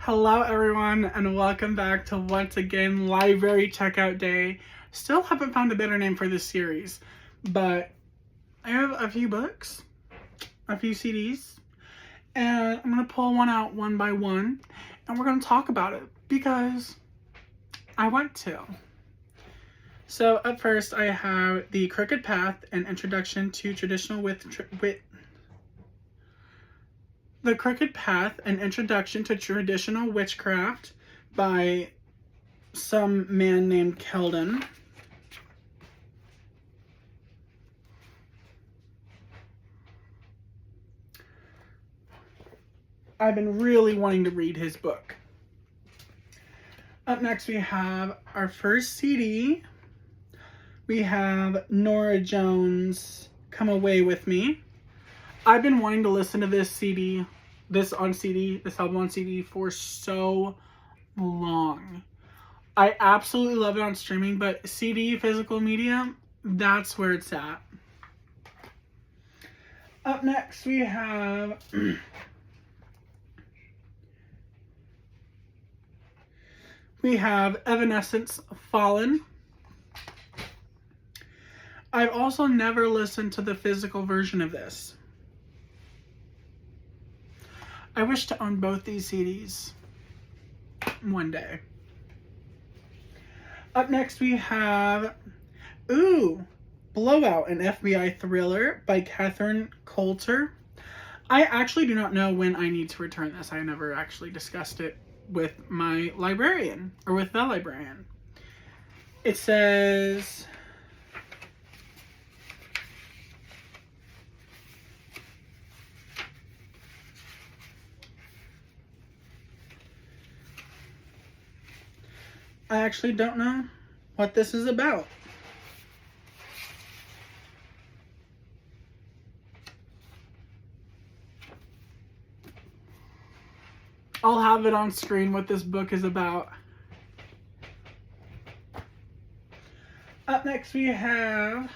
Hello everyone and welcome back to once again Library Checkout Day. Still haven't found a better name for this series, but I have a few books, a few CDs, and I'm going to pull one out one by one and we're going to talk about it because I want to. So up first I have The Crooked Path, an introduction to traditional The Crooked Path, an introduction to traditional witchcraft by some man named Keldon. I've been really wanting to read his book. Up next we have our first CD. We have Nora Jones' Come Away With Me. I've been wanting to listen to this album on CD for so long. I absolutely love it on streaming, but CD, physical media, that's where it's at. Up next we have Evanescence Fallen. I've also never listened to the physical version of this. I wish to own both these CDs one day. Up next we have Blowout, an FBI thriller by Catherine Coulter. I actually do not know when I need to return this. I never actually discussed it with my librarian, or with the librarian. It says, I actually don't know what this is about. I'll have it on screen what this book is about. Up next we have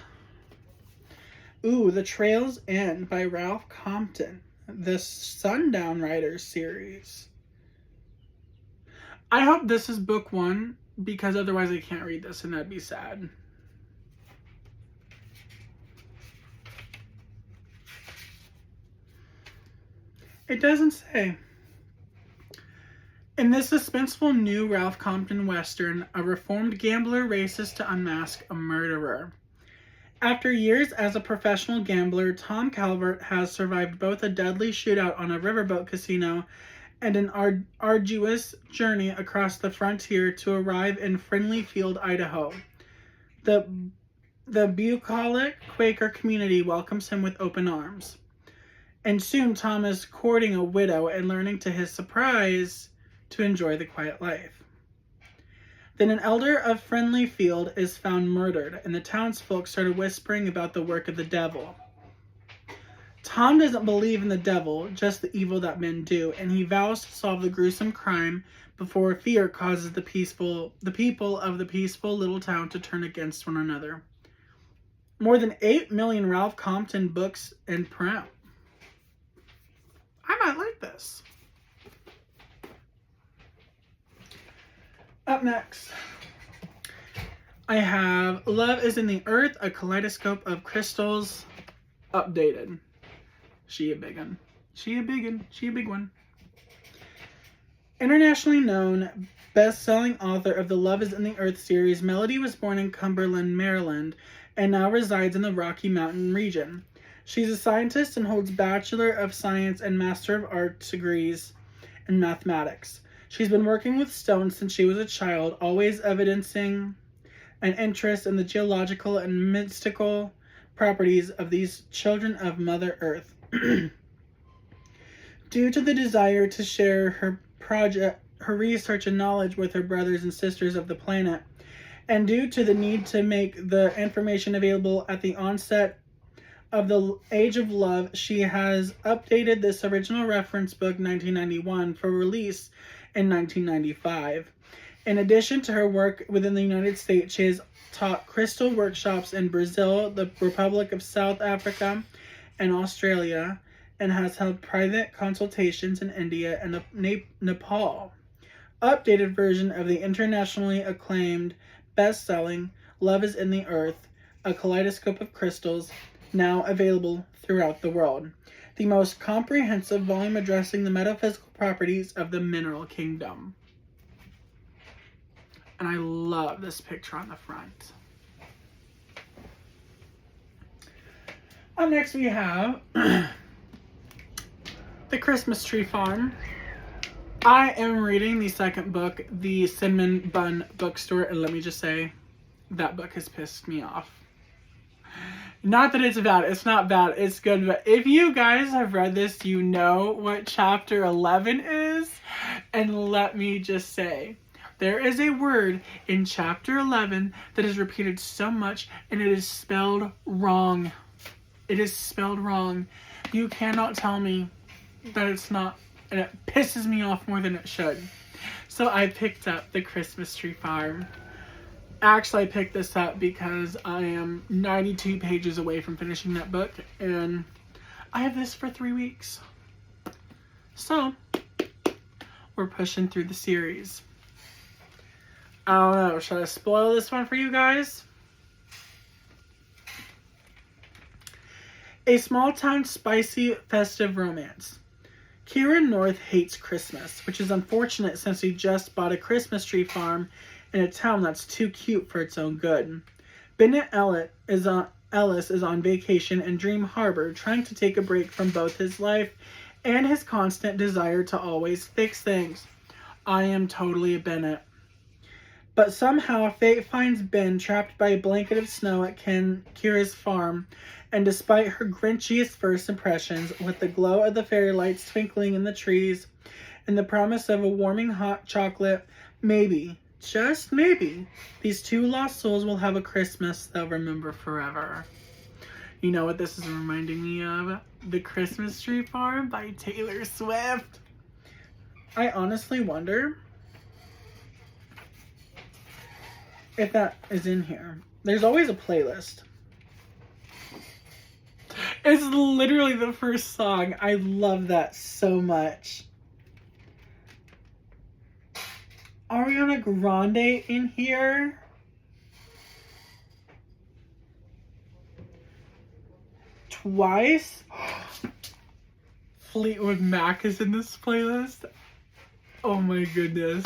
The Trail's End by Ralph Compton, the Sundown Riders series. I hope this is book one, because otherwise I can't read this and that'd be sad. It doesn't say. In this suspenseful new Ralph Compton Western, a reformed gambler races to unmask a murderer. After years as a professional gambler, Tom Calvert has survived both a deadly shootout on a riverboat casino and an arduous journey across the frontier to arrive in Friendly Field, Idaho. The bucolic Quaker community welcomes him with open arms. And soon Tom is courting a widow and learning to his surprise to enjoy the quiet life. Then an elder of Friendly Field is found murdered, and the townsfolk started whispering about the work of the devil. Tom doesn't believe in the devil, just the evil that men do, and he vows to solve the gruesome crime before fear causes the people of the peaceful little town to turn against one another. More than 8 million Ralph Compton books in print. I might like this. Up next, I have Love is in the Earth, a kaleidoscope of crystals, updated. She a big one. She a big one. Internationally known, best-selling author of the Love is in the Earth series, Melody was born in Cumberland, Maryland, and now resides in the Rocky Mountain region. She's a scientist and holds Bachelor of Science and Master of Arts degrees in mathematics. She's been working with stones since she was a child, always evidencing an interest in the geological and mystical properties of these children of Mother Earth. Due to the desire to share her research and knowledge with her brothers and sisters of the planet, and due to the need to make the information available at the onset of the Age of Love, she has updated this original reference book 1991 for release in 1995. In addition to her work within the United States, she has taught crystal workshops in Brazil, the Republic of South Africa, and Australia, and has held private consultations in India and Nepal. updated version of the internationally acclaimed, best-selling Love is in the Earth, A Kaleidoscope of Crystals, now available throughout the world. The most comprehensive volume addressing the metaphysical properties of the mineral kingdom. And I love this picture on the front. Up next we have The Christmas Tree Farm. I am reading the second book, The Cinnamon Bun Bookstore, and let me just say, that book has pissed me off. Not that it's bad, it's not bad, it's good, but if you guys have read this, you know what chapter 11 is, and let me just say, there is a word in chapter 11 that is repeated so much, and it is spelled wrong. It is spelled wrong. You cannot tell me that it's not, and it pisses me off more than it should. So I picked up The Christmas Tree Farm. Actually, I picked this up because I am 92 pages away from finishing that book, and I have this for 3 weeks. So, we're pushing through the series. I don't know, should I spoil this one for you guys? A small-town spicy festive romance. Kieran North hates Christmas, which is unfortunate since he just bought a Christmas tree farm in a town that's too cute for its own good. Bennett Ellis is on vacation in Dream Harbor, trying to take a break from both his life and his constant desire to always fix things. I am totally a Bennett. But somehow fate finds Ben trapped by a blanket of snow at Kira's farm, and despite her grinchiest first impressions, with the glow of the fairy lights twinkling in the trees and the promise of a warming hot chocolate, maybe, just maybe, these two lost souls will have a Christmas they'll remember forever. You know what this is reminding me of? The Christmas Tree Farm by Taylor Swift. I honestly wonder if that is in here. There's always a playlist. It's literally the first song. I love that so much. Ariana Grande in here. Twice. Fleetwood Mac is in this playlist. Oh my goodness.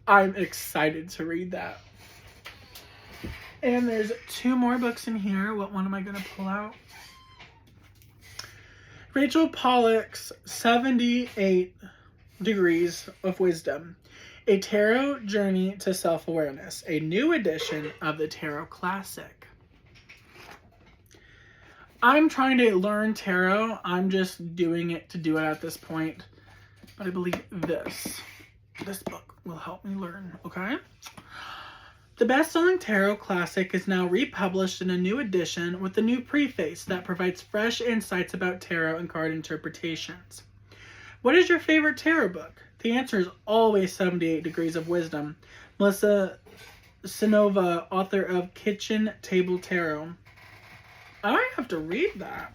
I'm excited to read that. And there's 2 more books in here. What one am I going to pull out? Rachel Pollack's 78 Degrees of Wisdom, a tarot journey to self-awareness, a new edition of the Tarot Classic. I'm trying to learn tarot. I'm just doing it to do it at this point. But I believe this book will help me learn, okay? The best-selling Tarot Classic is now republished in a new edition with a new preface that provides fresh insights about tarot and card interpretations. What is your favorite tarot book? The answer is always 78 Degrees of Wisdom. Melissa Sinova, author of Kitchen Table Tarot. I have to read that.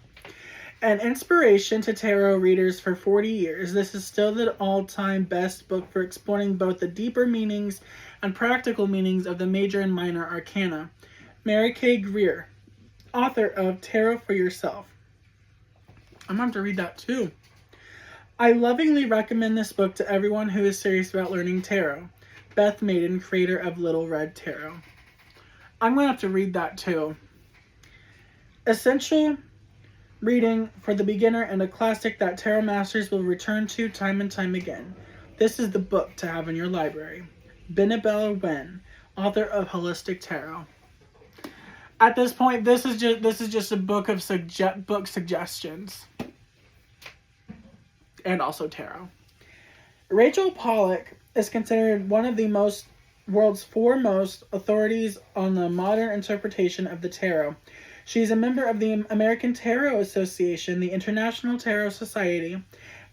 An inspiration to tarot readers for 40 years, this is still the all-time best book for exploring both the deeper meanings and practical meanings of the major and minor arcana. Mary Kay Greer, author of Tarot for Yourself. I'm going to have to read that too. I lovingly recommend this book to everyone who is serious about learning tarot. Beth Maiden, creator of Little Red Tarot. I'm going to have to read that too. Essential reading for the beginner and a classic that tarot masters will return to time and time again. This is the book to have in your library. Benabella Wen, author of Holistic Tarot. At this point, this is just a book of book suggestions. And also tarot. Rachel Pollack is considered one of the world's foremost authorities on the modern interpretation of the tarot. She is a member of the American Tarot Association, the International Tarot Society,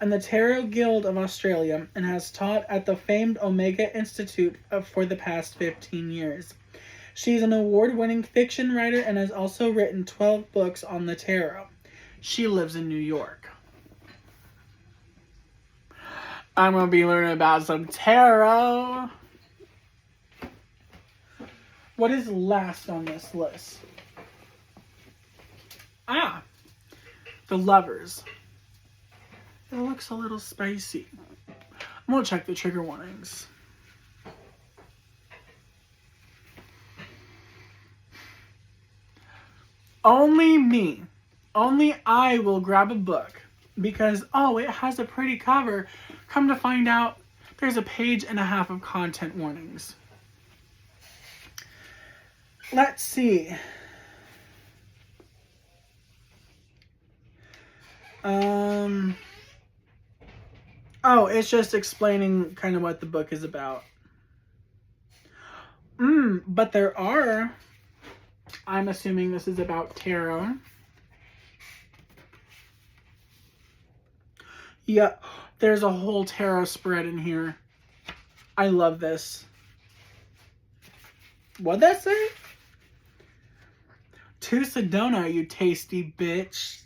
and the Tarot Guild of Australia, and has taught at the famed Omega Institute for the past 15 years. She is an award-winning fiction writer and has also written 12 books on the tarot. She lives in New York. I'm going to be learning about some tarot. What is last on this list? Ah, the Lovers. It looks a little spicy. I'm going to check the trigger warnings. Only me. Only I will grab a book. Because, oh, it has a pretty cover. Come to find out, there's a page and a half of content warnings. Let's see. Oh, it's just explaining kind of what the book is about. But there are, I'm assuming this is about tarot. Yeah, there's a whole tarot spread in here. I love this. What'd that say? To Sedona, you tasty bitch.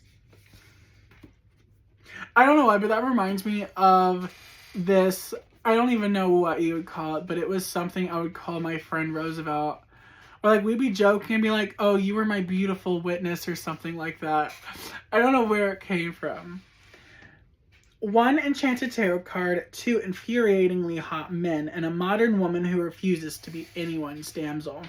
I don't know why, but that reminds me of this. I don't even know what you would call it, but it was something I would call my friend Roosevelt. Or like we'd be joking and be like, oh, you were my beautiful witness or something like that. I don't know where it came from. 1 enchanted tarot card, 2 infuriatingly hot men, and a modern woman who refuses to be anyone's damsel.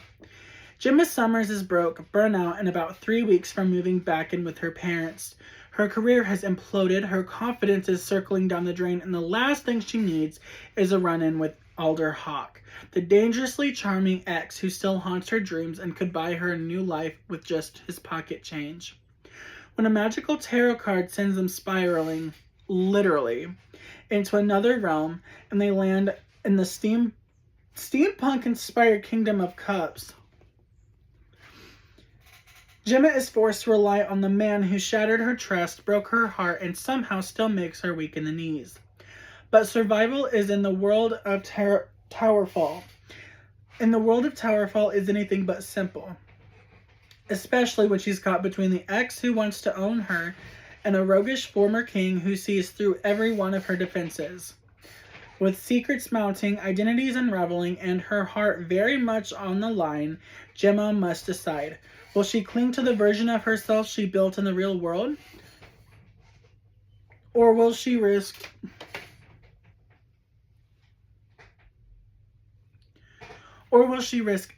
Gemma Summers is broke, burnout, and about 3 weeks from moving back in with her parents. Her career has imploded, her confidence is circling down the drain, and the last thing she needs is a run-in with Alder Hawk, the dangerously charming ex who still haunts her dreams and could buy her a new life with just his pocket change. When a magical tarot card sends them spiraling, literally, into another realm, and they land in the steampunk-inspired Kingdom of Cups, Gemma is forced to rely on the man who shattered her trust, broke her heart, and somehow still makes her weak in the knees. But survival is in the world of Towerfall. In the world of Towerfall is anything but simple. Especially when she's caught between the ex who wants to own her and a roguish former king who sees through every one of her defenses. With secrets mounting, identities unraveling, and her heart very much on the line, Gemma must decide. Will she cling to the version of herself she built in the real world? Or will she risk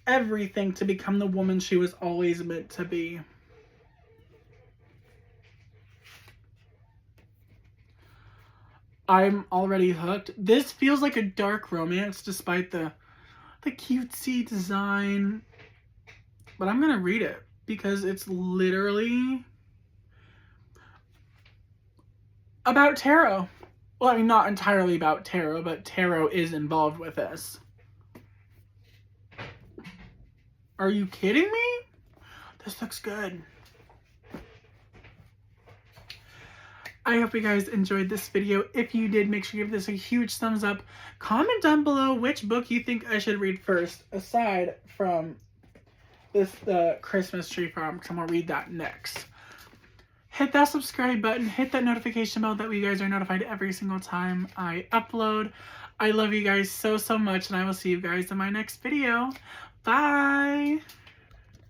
everything to become the woman she was always meant to be? I'm already hooked. This feels like a dark romance despite the cutesy design. But I'm going to read it because it's literally about tarot. Well, I mean, not entirely about tarot, but tarot is involved with this. Are you kidding me? This looks good. I hope you guys enjoyed this video. If you did, make sure you give this a huge thumbs up. Comment down below which book you think I should read first, aside from this Christmas Tree Farm, because I'm going to read that next. Hit that subscribe button. Hit that notification bell. That way you guys are notified every single time I upload. I love you guys so, so much, and I will see you guys in my next video. Bye!